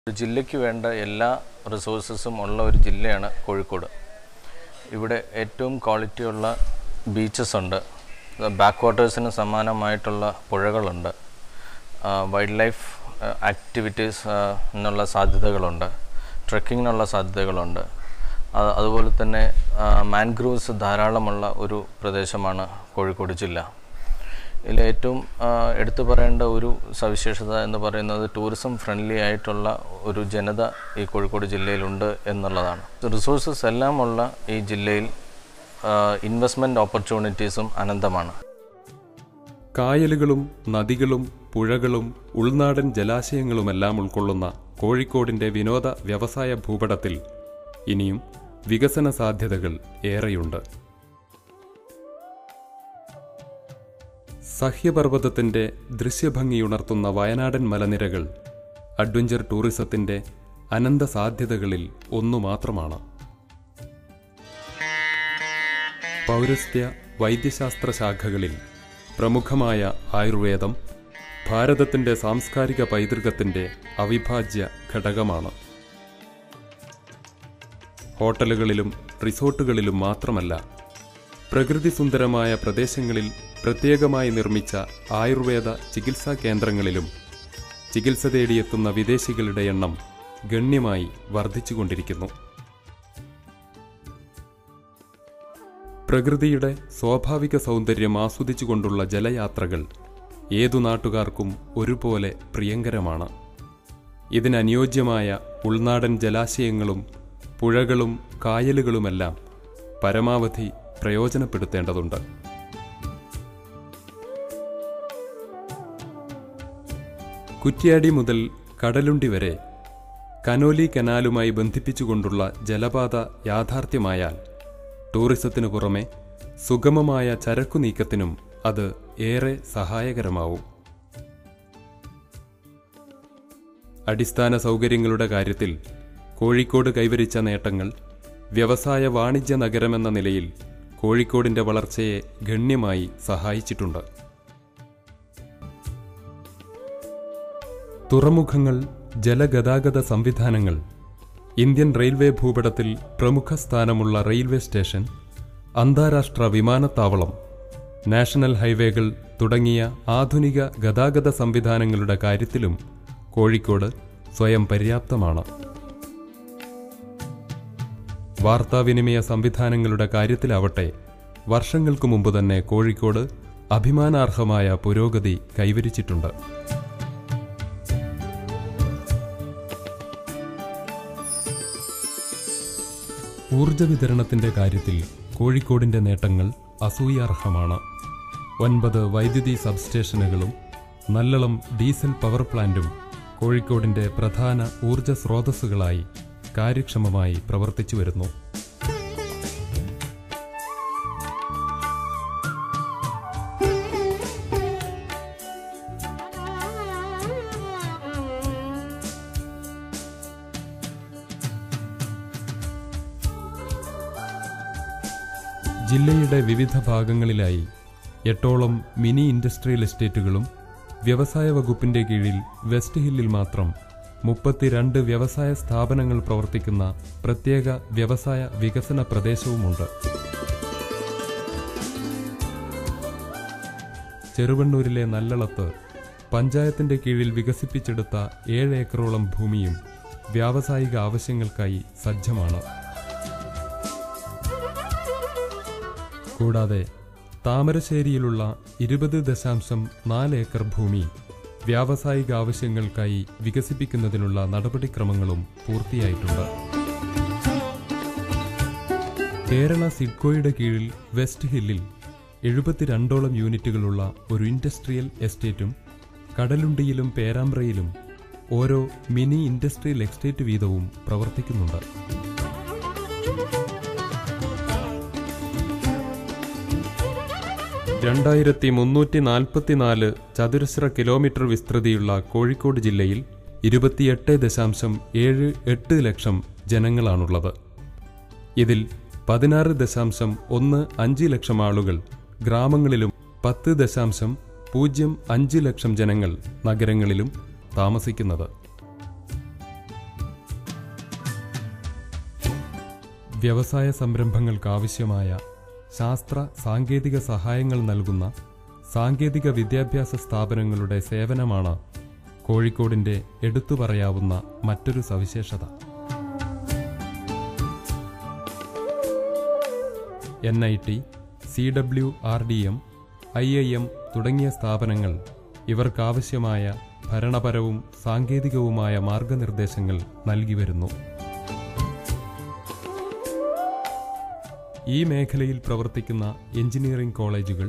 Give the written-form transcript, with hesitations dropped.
ജില്ലയ്ക്ക് വേണ്ട എല്ലാ റിസോഴ്സസും ഉള്ള ഒരു ജില്ലയാണ് കോഴിക്കോട്. ഇവിടെ ഏറ്റവും ക്വാളിറ്റിയുള്ള ബീച്ചസ് ഉണ്ട്, ബാക്ക് വാട്ടേഴ്സിന് സമാനമായിട്ടുള്ള പുഴകളുണ്ട്, വൈൽഡ് ലൈഫ് ആക്ടിവിറ്റീസ് എന്നുള്ള സാധ്യതകളുണ്ട്, ട്രെക്കിങ്ങിനുള്ള സാധ്യതകളുണ്ട്. അതുപോലെ തന്നെ മാൻഗ്രൂവ്സ് ധാരാളമുള്ള ഒരു പ്രദേശമാണ് കോഴിക്കോട് ജില്ല. ഇതിൽ ഏറ്റവും എടുത്തു പറയേണ്ട ഒരു സവിശേഷത എന്ന് പറയുന്നത് ടൂറിസം ഫ്രണ്ട്ലി ആയിട്ടുള്ള ഒരു ജനത ഈ കോഴിക്കോട് ജില്ലയിലുണ്ട് എന്നുള്ളതാണ്. റിസോഴ്സസ് എല്ലാമുള്ള ഈ ജില്ലയിൽ ഇൻവെസ്റ്റ്മെൻറ്റ് ഓപ്പർച്യൂണിറ്റീസും അനന്തമാണ്. കായലുകളും നദികളും പുഴകളും ഉൾനാടൻ ജലാശയങ്ങളുമെല്ലാം ഉൾക്കൊള്ളുന്ന കോഴിക്കോടിൻ്റെ വിനോദ വ്യവസായ ഭൂപടത്തിൽ ഇനിയും വികസന സാധ്യതകൾ ഏറെയുണ്ട്. സഹ്യപർവ്വതത്തിൻ്റെ ദൃശ്യഭംഗിയുണർത്തുന്ന വയനാടൻ മലനിരകൾ അഡ്വഞ്ചർ ടൂറിസത്തിൻ്റെ അനന്ത സാധ്യതകളിൽ ഒന്നു മാത്രമാണ്. പൗരസ്ത്യ വൈദ്യശാസ്ത്ര ശാഖകളിൽ പ്രമുഖമായ ആയുർവേദം ഭാരതത്തിൻ്റെ സാംസ്കാരിക പൈതൃകത്തിൻ്റെ അവിഭാജ്യ ഘടകമാണ്. ഹോട്ടലുകളിലും റിസോർട്ടുകളിലും മാത്രമല്ല, പ്രകൃതിസുന്ദരമായ പ്രദേശങ്ങളിൽ പ്രത്യേകമായി നിർമ്മിച്ച ആയുർവേദ ചികിത്സാ കേന്ദ്രങ്ങളിലും ചികിത്സ തേടിയെത്തുന്ന വിദേശികളുടെ എണ്ണം ഗണ്യമായി വർദ്ധിച്ചുകൊണ്ടിരിക്കുന്നു. പ്രകൃതിയുടെ സ്വാഭാവിക സൗന്ദര്യം ആസ്വദിച്ചുകൊണ്ടുള്ള ജലയാത്രകൾ ഏതു നാട്ടുകാർക്കും ഒരുപോലെ പ്രിയങ്കരമാണ്. ഇതിനനുയോജ്യമായ ഉൾനാടൻ ജലാശയങ്ങളും പുഴകളും കായലുകളുമെല്ലാം പരമാവധി പ്രയോജനപ്പെടുത്തേണ്ടതുണ്ട്. കുറ്റ്യാടി മുതൽ കടലുണ്ടി വരെ കനോലി കനാലുമായി ബന്ധിപ്പിച്ചുകൊണ്ടുള്ള ജലപാത യാഥാർത്ഥ്യമായാൽ ടൂറിസത്തിനു പുറമെ സുഗമമായ ചരക്കു നീക്കത്തിനും അത് ഏറെ സഹായകരമാവും. അടിസ്ഥാന സൗകര്യങ്ങളുടെ കാര്യത്തിൽ കോഴിക്കോട് കൈവരിച്ച നേട്ടങ്ങൾ വ്യവസായ വാണിജ്യ നഗരമെന്ന നിലയിൽ കോഴിക്കോടിൻ്റെ വളർച്ചയെ ഗണ്യമായി സഹായിച്ചിട്ടുണ്ട്. തുറമുഖങ്ങൾ, ജലഗതാഗത സംവിധാനങ്ങൾ, ഇന്ത്യൻ റെയിൽവേ ഭൂപടത്തിൽ പ്രമുഖ സ്ഥാനമുള്ള റെയിൽവേ സ്റ്റേഷൻ, അന്താരാഷ്ട്ര വിമാനത്താവളം, നാഷണൽ ഹൈവേകൾ തുടങ്ങിയ ആധുനിക ഗതാഗത സംവിധാനങ്ങളുടെ കാര്യത്തിലും കോഴിക്കോട് സ്വയം പര്യാപ്തമാണ്. വാർത്താവിനിമയ സംവിധാനങ്ങളുടെ കാര്യത്തിലാവട്ടെ വർഷങ്ങൾക്കു മുമ്പ് തന്നെ കോഴിക്കോട് അഭിമാനാർഹമായ പുരോഗതി കൈവരിച്ചിട്ടുണ്ട്. ഊർജ വിതരണത്തിൻ്റെ കാര്യത്തിൽ കോഴിക്കോടിൻ്റെ നേട്ടങ്ങൾ അസൂയാർഹമാണ്. 9 വൈദ്യുതി സബ്സ്റ്റേഷനുകളും നല്ലളം ഡീസൽ പവർ പ്ലാന്റും കോഴിക്കോടിൻ്റെ പ്രധാന ഊർജ സ്രോതസ്സുകളായി കാര്യക്ഷമമായി പ്രവർത്തിച്ചു വരുന്നു. ജില്ലയുടെ വിവിധ ഭാഗങ്ങളിലായി 8ഓളം മിനി ഇൻഡസ്ട്രിയൽ എസ്റ്റേറ്റുകളും വ്യവസായ വകുപ്പിന്റെ കീഴിൽ വെസ്റ്റ് ഹില്ലിൽ മാത്രം 32 വ്യവസായ സ്ഥാപനങ്ങൾ പ്രവർത്തിക്കുന്ന പ്രത്യേക വ്യവസായ വികസന പ്രദേശവുമുണ്ട്. ചെറുവണ്ണൂരിലെ നല്ലളത്ത് പഞ്ചായത്തിന്റെ കീഴിൽ വികസിപ്പിച്ചെടുത്ത 7 ഏക്കറോളം ഭൂമിയും വ്യാവസായിക ആവശ്യങ്ങൾക്കായി സജ്ജമാണ്. കൂടാതെ താമരശ്ശേരിയിലുള്ള 20.4 ഏക്കർ ഭൂമി വ്യാവസായിക ആവശ്യങ്ങൾക്കായി വികസിപ്പിക്കുന്നതിനുള്ള നടപടിക്രമങ്ങളും പൂർത്തിയായിട്ടുണ്ട്. കേരള സിഡ്കോയുടെ കീഴിൽ വെസ്റ്റ് ഹില്ലിൽ 72ഓളം യൂണിറ്റുകളുള്ള ഒരു ഇൻഡസ്ട്രിയൽ എസ്റ്റേറ്റും കടലുണ്ടിയിലും പേരാമ്പ്രയിലും ഓരോ മിനി ഇൻഡസ്ട്രിയൽ എസ്റ്റേറ്റ് വീതവും പ്രവർത്തിക്കുന്നുണ്ട്. (2344 ചതുരശ്ര കിലോമീറ്റർ വിസ്തൃതിയുള്ള കോഴിക്കോട് ജില്ലയിൽ 28.78 ലക്ഷം ജനങ്ങളാണുള്ളത്. ഇതിൽ 16.15 ലക്ഷം ആളുകൾ ഗ്രാമങ്ങളിലും 10.05 ലക്ഷം ജനങ്ങൾ നഗരങ്ങളിലും താമസിക്കുന്നത്. വ്യവസായ സംരംഭങ്ങൾക്കാവശ്യമായ ശാസ്ത്ര സാങ്കേതിക സഹായങ്ങൾ നൽകുന്ന സാങ്കേതിക വിദ്യാഭ്യാസ സ്ഥാപനങ്ങളുടെ സേവനമാണ് കോഴിക്കോടിൻ്റെ എടുത്തുപറയാവുന്ന മറ്റൊരു സവിശേഷത. NIT, CWRDM, IIM തുടങ്ങിയ സ്ഥാപനങ്ങൾ ഇവർക്കാവശ്യമായ ഭരണപരവും സാങ്കേതികവുമായ മാർഗനിർദ്ദേശങ്ങൾ നൽകി വരുന്നു. ഈ മേഖലയിൽ പ്രവർത്തിക്കുന്ന എഞ്ചിനീയറിംഗ് കോളേജുകൾ